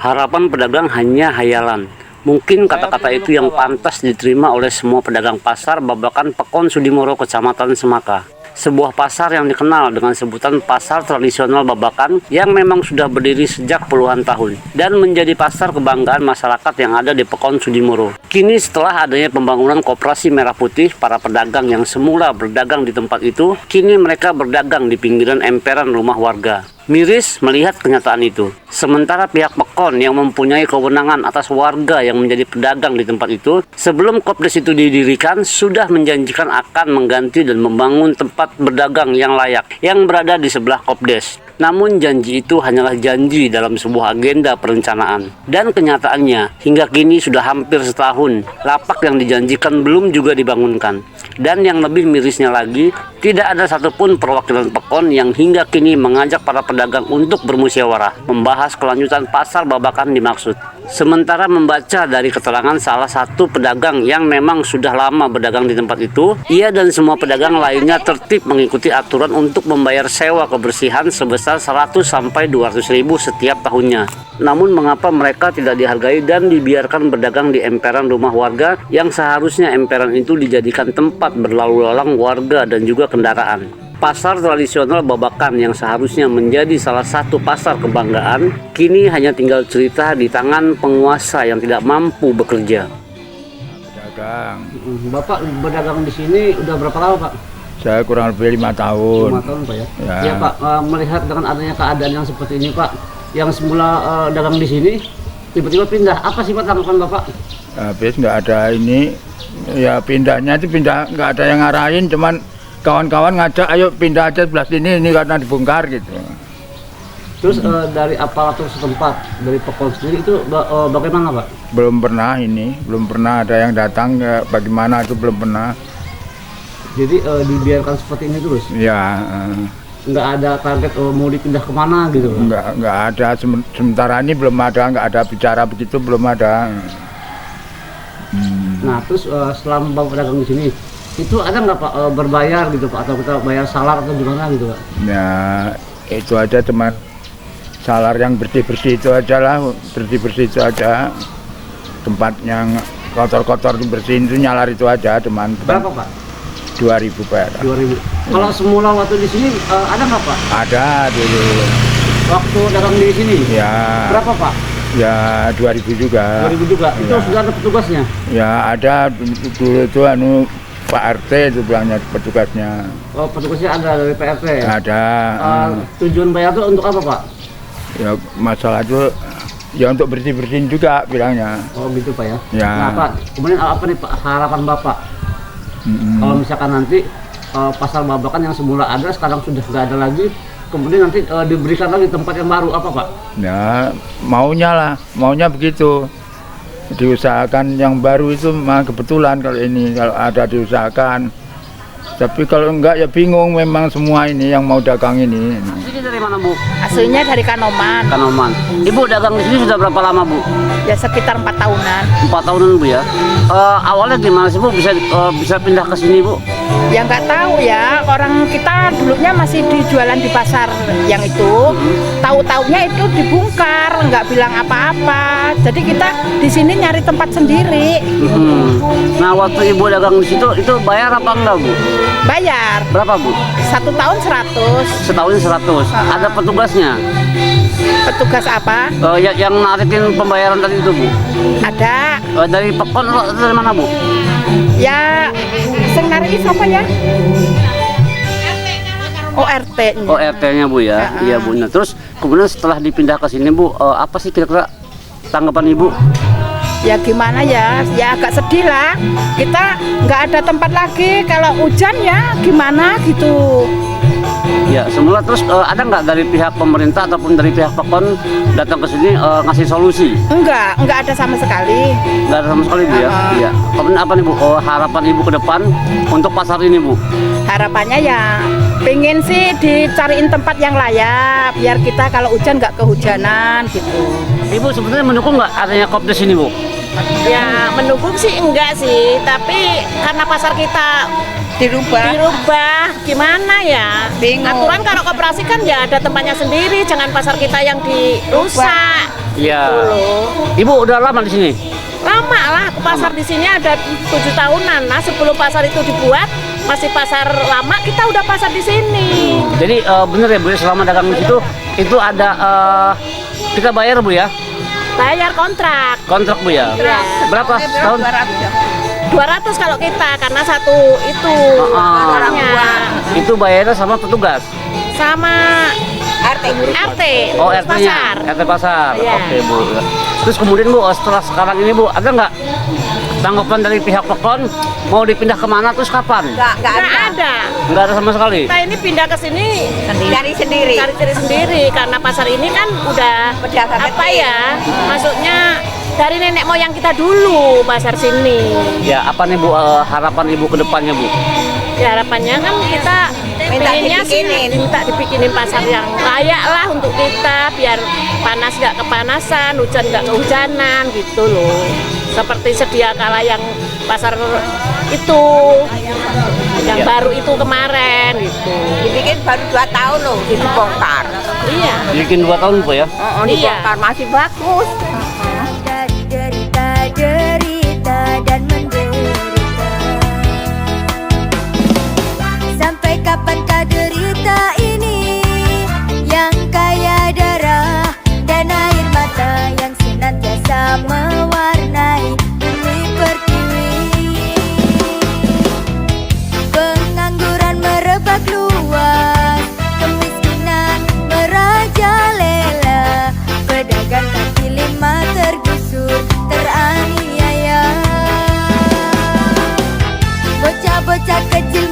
Harapan pedagang hanya hayalan. Mungkin kata-kata itu yang pantas diterima oleh semua pedagang pasar Babakan Pekon Sudimoro, Kecamatan Semaka. Sebuah pasar yang dikenal dengan sebutan pasar tradisional Babakan yang memang sudah berdiri sejak puluhan tahun dan menjadi pasar kebanggaan masyarakat yang ada di Pekon Sudimoro. Kini setelah adanya pembangunan Koperasi Merah Putih, para pedagang yang semula berdagang di tempat itu, kini mereka berdagang di pinggiran emperan rumah warga. Miris melihat kenyataan itu. Sementara pihak Pekon yang mempunyai kewenangan atas warga yang menjadi pedagang di tempat itu, sebelum Kopdes itu didirikan, sudah menjanjikan akan mengganti dan membangun tempat berdagang yang layak yang berada di sebelah Kopdes. Namun janji itu hanyalah janji dalam sebuah agenda perencanaan. Dan kenyataannya, hingga kini sudah hampir setahun, lapak yang dijanjikan belum juga dibangunkan. Dan yang lebih mirisnya lagi, tidak ada satupun perwakilan Pekon yang hingga kini mengajak para pedagang untuk bermusyawarah, membahas kelanjutan pasar Babakan dimaksud. Sementara membaca dari keterangan salah satu pedagang yang memang sudah lama berdagang di tempat itu, ia dan semua pedagang lainnya tertib mengikuti aturan untuk membayar sewa kebersihan sebesar 100-200 ribu setiap tahunnya. Namun mengapa mereka tidak dihargai dan dibiarkan berdagang di emperan rumah warga yang seharusnya emperan itu dijadikan tempat berlalu lalang warga dan juga kendaraan. Pasar tradisional Babakan yang seharusnya menjadi salah satu pasar kebanggaan, kini hanya tinggal cerita di tangan penguasa yang tidak mampu bekerja. Dagang. Bapak berdagang di sini udah berapa lama, Pak? Saya kurang lebih 5 tahun. 5 tahun, Pak ya? Ya. Ya, Pak, melihat dengan adanya keadaan yang seperti ini, Pak, yang semula dagang di sini, tiba-tiba pindah. Apa sih, Pak, tanggapan Bapak? Habis nggak ada ini, ya pindahnya itu pindah, nggak ada yang ngarahin, cuman kawan-kawan ngajak, ayo pindah aja sebelah sini, ini karena dibongkar gitu. Terus dari aparatur setempat, dari Pekon sendiri itu bagaimana, Pak? Belum pernah ada yang datang, bagaimana itu belum pernah. Jadi dibiarkan seperti ini terus? Ya, Nggak ada target mau dipindah kemana gitu? nggak ada, sementara ini belum ada, nggak ada bicara begitu, belum ada. Nah, terus selama Bapak dagang di sini, itu ada nggak, Pak, berbayar gitu, Pak, atau kita bayar salar atau gimana gitu, Pak? Ya, itu aja, cuman salar yang bersih-bersih itu aja lah, bersih-bersih itu aja. Tempat yang kotor-kotor dibersihin itu nyalar itu aja, cuman. Berapa, Pak? 2.000 perak. 2.000. Kalau semula waktu di sini ada nggak, Pak? Ada dulu. Waktu dagang di sini? Ya. Berapa, Pak? Ya 2.000 juga. 2.000 juga. Ya. Itu sudah ada petugasnya? Ya ada, dulu itu Pak RT itu bilangnya petugasnya. Oh, petugasnya ada dari PRT? Ada. Tujuan bayar itu untuk apa, Pak? Ya masalah itu ya untuk bersih-bersihin juga bilangnya. Oh gitu, Pak ya? Ya. Nah, Pak, kemudian apa nih, Pak, harapan Bapak? Kalau misalkan nanti pasar Babakan yang semula ada sekarang sudah nggak ada lagi, kemudian nanti diberikan lagi tempat yang baru, apa, Pak? Ya maunya begitu, diusahakan yang baru itu mah kebetulan kalau ini, kalau ada diusahakan. Tapi kalau enggak ya bingung memang semua ini yang mau dagang ini. Ini dari mana, Bu? Aslinya dari Kanoman. Kanoman. Ibu dagang di sini sudah berapa lama, Bu? Ya sekitar 4 tahunan. 4 tahunan, Bu ya. Awalnya gimana sih, Bu, bisa pindah ke sini, Bu? Ya nggak tahu ya, orang kita dulunya masih dijualan di pasar yang itu. Tahu-taunya itu dibongkar, nggak bilang apa-apa. Jadi kita di sini nyari tempat sendiri. Nah, waktu Ibu dagang di situ itu bayar apa enggak, Bu? Bayar. Berapa, Bu? 1 tahun 100. Setahun 100. Ada petugasnya? Petugas apa? Yang narikin pembayaran tadi itu, Bu? Ada. Dari Pekon atau dari mana, Bu? Ya, senari siapa ya? Oh, RT-nya. Oh, RT-nya, Bu ya? Iya, Bu. Nah, terus kemudian setelah dipindah ke sini, Bu, apa sih kira-kira tanggapan Ibu? Ya gimana ya, ya agak sedih lah. Kita nggak ada tempat lagi, kalau hujan ya gimana gitu. Ya, semula terus ada nggak dari pihak pemerintah ataupun dari pihak Pekon datang ke sini ngasih solusi? Enggak ada sama sekali. Nggak ada sama sekali, Bu ya? Iya. Kemudian apa nih, Bu, harapan Ibu ke depan untuk pasar ini, Bu? Harapannya ya pengen sih dicariin tempat yang layak, biar kita kalau hujan nggak kehujanan gitu. Ibu sebenarnya mendukung nggak adanya Kopdes ini, Bu? Ya mendukung sih enggak sih, tapi karena pasar kita dirubah gimana ya? Bingung. Aturan kalau koperasi kan ya ada tempatnya sendiri, jangan pasar kita yang dirusak. Iya. Dulu. Ibu udah lama di sini? Lama lah, aku pasar di sini ada 7 tahunan. Nah, sebelum pasar itu dibuat, masih pasar lama, kita udah pasar di sini. Jadi bener ya Bu ya, selama dagang di situ itu ada kita bayar Bu ya? Bayar kontrak. Kontrak Bu ya? Iya. Berapa tahun? 200 kalau kita, karena satu itu Ah. orangnya. Itu bayarnya sama petugas? Sama RT. Oh, pengurus RT-nya, pasar. RT pasar. Iya. Oke Bu. Terus kemudian Bu, setelah sekarang ini Bu, ada nggak tanggapan dari pihak Pekon mau dipindah kemana terus kapan? Nggak ada. Nggak ada sama sekali. Kita ini pindah ke sini Cari sendiri. cari diri sendiri, karena pasar ini kan udah Pedagang apa kecil. ya? Maksudnya dari nenek moyang kita dulu pasar sini. Ya, apa nih Bu harapan Ibu ke depannya Bu? Ya, harapannya kan kita pengennya sih minta dibikinin pasar yang layak lah untuk kita, biar panas nggak kepanasan, hujan nggak kehujanan gitu loh. Seperti sedia kala yang pasar itu, yang Ya. baru itu kemarin gitu. Dibikin baru 2 tahun loh, dibongkar. Iya. Bikin 2 tahun Bu ya? Oh, Iya. dibongkar masih bagus. Dari derita dan menderita. Sampai kapankah derita ini yang kaya darah dan air mata yang senantiasa mewarnai bumi pertiwi. Pengangguran merebak luas, kemiskinan merajalela, pedagang kaki lima tergusur, teraniaya. Bocah-bocah kecil